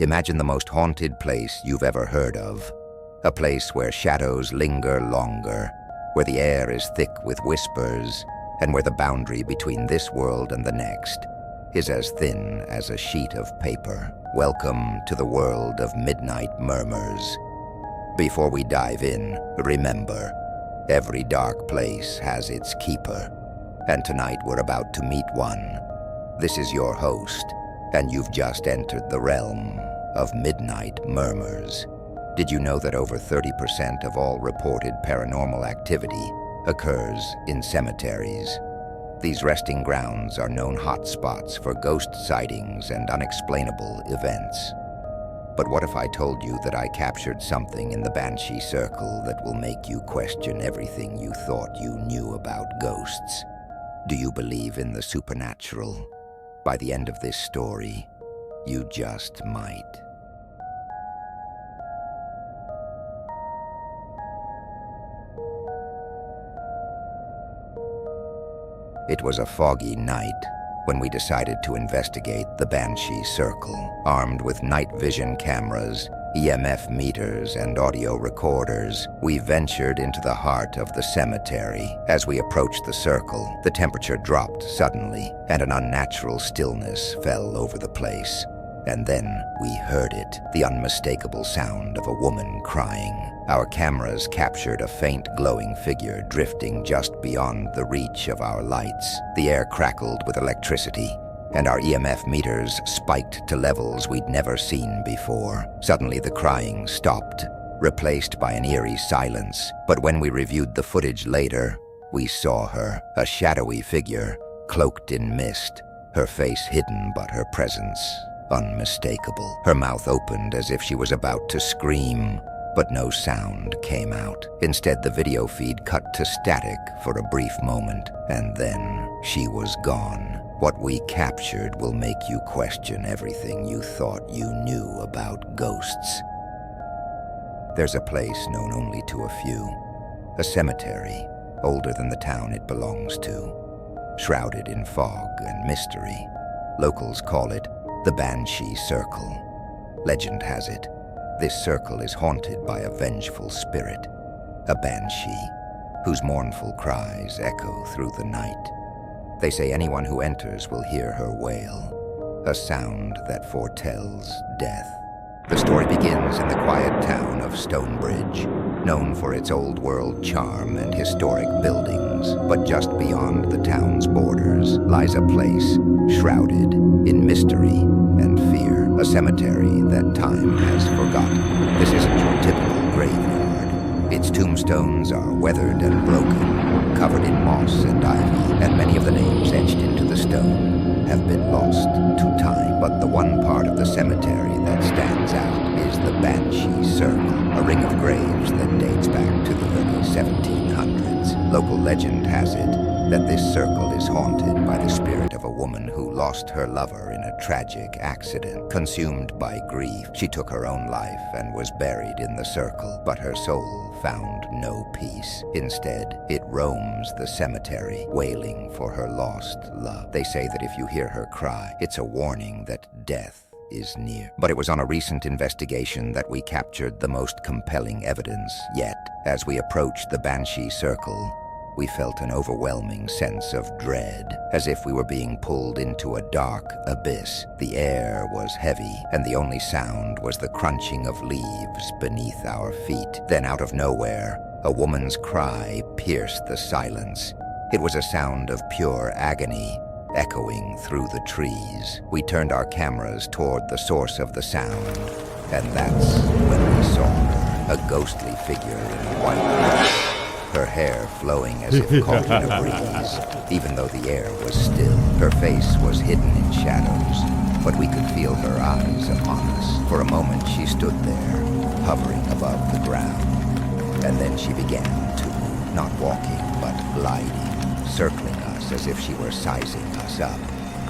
Imagine the most haunted place you've ever heard of. A place where shadows linger longer, where the air is thick with whispers, and where the boundary between this world and the next is as thin as a sheet of paper. Welcome to the world of Midnight Murmurs. Before we dive in, remember, every dark place has its keeper, and tonight we're about to meet one. This is your host, and you've just entered the realm of Midnight Murmurs. Did you know that over 30% of all reported paranormal activity occurs in cemeteries? These resting grounds are known hotspots for ghost sightings and unexplainable events. But what if I told you that I captured something in the Banshee Circle that will make you question everything you thought you knew about ghosts? Do you believe in the supernatural? By the end of this story, you just might. It was a foggy night when we decided to investigate the Banshee Circle. Armed with night vision cameras, EMF meters, and audio recorders, we ventured into the heart of the cemetery. As we approached the circle, the temperature dropped suddenly, and an unnatural stillness fell over the place. And then we heard it, the unmistakable sound of a woman crying. Our cameras captured a faint glowing figure drifting just beyond the reach of our lights. The air crackled with electricity, and our EMF meters spiked to levels we'd never seen before. Suddenly the crying stopped, replaced by an eerie silence. But when we reviewed the footage later, we saw her, a shadowy figure, cloaked in mist, her face hidden but her presence unmistakable. Her mouth opened as if she was about to scream, but no sound came out. Instead, the video feed cut to static for a brief moment, and then she was gone. What we captured will make you question everything you thought you knew about ghosts. There's a place known only to a few, a cemetery older than the town it belongs to, shrouded in fog and mystery. Locals call it the Banshee Circle. Legend has it, this circle is haunted by a vengeful spirit, a banshee, whose mournful cries echo through the night. They say anyone who enters will hear her wail, a sound that foretells death. The story begins in the quiet town of Stonebridge, known for its old-world charm and historic buildings. But just beyond the town's borders lies a place shrouded in mystery and fear, a cemetery that time has forgotten. This isn't your typical graveyard. Its tombstones are weathered and broken, covered in moss and ivy, and many of the names etched into the stone have been lost to time. But the one part of the cemetery that stands out is the Banshee Circle, a ring of graves that dates back to the early 1700s. Local legend has it that this circle is haunted by the spirit of a woman who lost her lover in a tragic accident. Consumed by grief, she took her own life and was buried in the circle, but her soul found no peace. Instead, it roams the cemetery, wailing for her lost love. They say that if you hear her cry, it's a warning that death is near. But it was on a recent investigation that we captured the most compelling evidence yet. As we approached the Banshee Circle, we felt an overwhelming sense of dread, as if we were being pulled into a dark abyss. The air was heavy, and the only sound was the crunching of leaves beneath our feet. Then out of nowhere, a woman's cry pierced the silence. It was a sound of pure agony, echoing through the trees. We turned our cameras toward the source of the sound, and that's when we saw her, a ghostly figure in a white dress, her hair flowing as if caught in a breeze. Even though the air was still, her face was hidden in shadows, but we could feel her eyes upon us. For a moment she stood there, hovering above the ground, and then she began to move, not walking, but gliding, circling us as if she were sizing us up.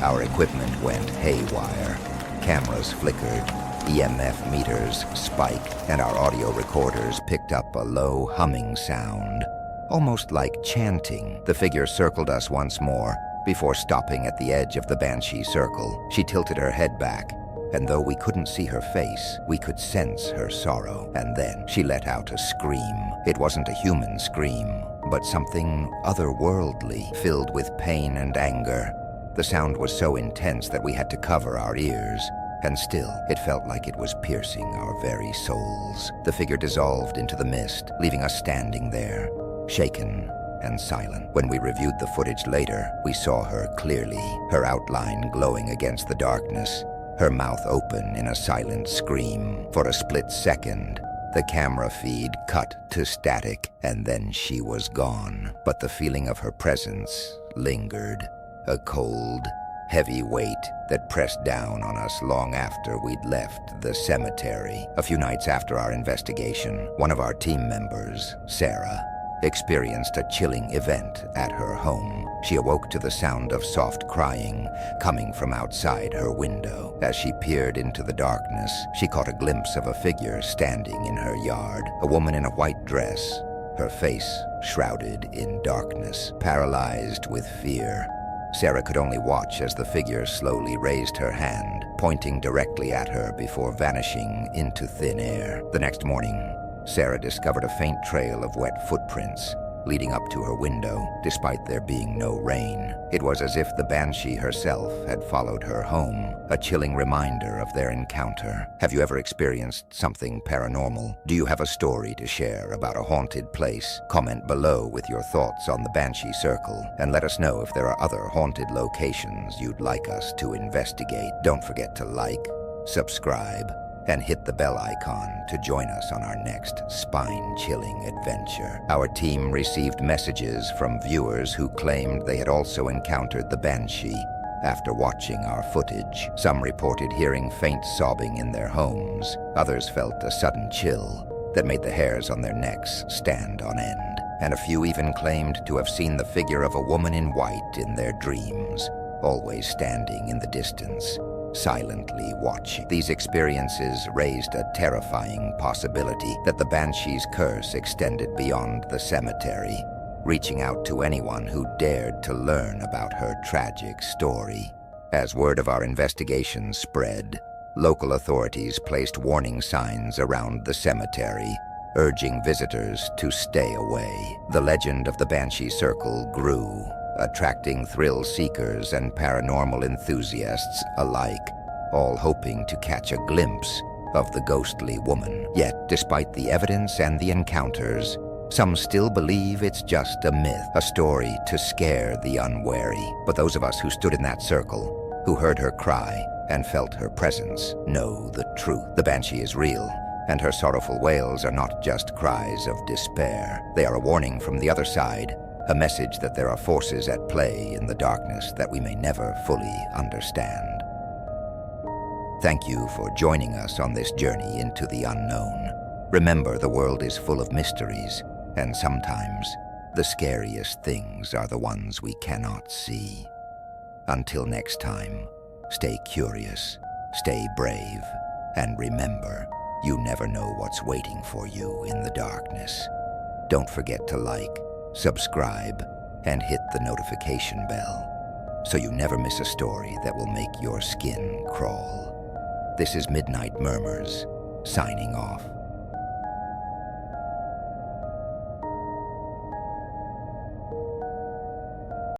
Our equipment went haywire. Cameras flickered, EMF meters spiked, and our audio recorders picked up a low humming sound, almost like chanting. The figure circled us once more before stopping at the edge of the Banshee Circle. She tilted her head back, and though we couldn't see her face, we could sense her sorrow. And then she let out a scream. It wasn't a human scream, but something otherworldly, filled with pain and anger. The sound was so intense that we had to cover our ears, and still, it felt like it was piercing our very souls. The figure dissolved into the mist, leaving us standing there, shaken and silent. When we reviewed the footage later, we saw her clearly, her outline glowing against the darkness, her mouth open in a silent scream. For a split second, the camera feed cut to static, and then she was gone. But the feeling of her presence lingered, a cold, heavy weight that pressed down on us long after we'd left the cemetery. A few nights after our investigation, one of our team members, Sarah, experienced a chilling event at her home. She awoke to the sound of soft crying coming from outside her window. As she peered into the darkness, she caught a glimpse of a figure standing in her yard, a woman in a white dress, her face shrouded in darkness, paralyzed with fear. Sarah could only watch as the figure slowly raised her hand, pointing directly at her before vanishing into thin air. The next morning, Sarah discovered a faint trail of wet footprints leading up to her window, despite there being no rain. It was as if the Banshee herself had followed her home, a chilling reminder of their encounter. Have you ever experienced something paranormal? Do you have a story to share about a haunted place? Comment below with your thoughts on the Banshee Circle, and let us know if there are other haunted locations you'd like us to investigate. Don't forget to like, subscribe, and hit the bell icon to join us on our next spine-chilling adventure. Our team received messages from viewers who claimed they had also encountered the Banshee after watching our footage. Some reported hearing faint sobbing in their homes. Others felt a sudden chill that made the hairs on their necks stand on end. And a few even claimed to have seen the figure of a woman in white in their dreams, always standing in the distance, silently watching. These experiences raised a terrifying possibility that the Banshee's curse extended beyond the cemetery, reaching out to anyone who dared to learn about her tragic story. As word of our investigation spread, local authorities placed warning signs around the cemetery, urging visitors to stay away. The legend of the Banshee Circle grew, attracting thrill seekers and paranormal enthusiasts alike, all hoping to catch a glimpse of the ghostly woman. Yet, despite the evidence and the encounters, some still believe it's just a myth, a story to scare the unwary. But those of us who stood in that circle, who heard her cry and felt her presence, know the truth. The Banshee is real, and her sorrowful wails are not just cries of despair. They are a warning from the other side, a message that there are forces at play in the darkness that we may never fully understand. Thank you for joining us on this journey into the unknown. Remember, the world is full of mysteries, and sometimes the scariest things are the ones we cannot see. Until next time, stay curious, stay brave, and remember, you never know what's waiting for you in the darkness. Don't forget to like, subscribe, and hit the notification bell so you never miss a story that will make your skin crawl. This is Midnight Murmurs, signing off.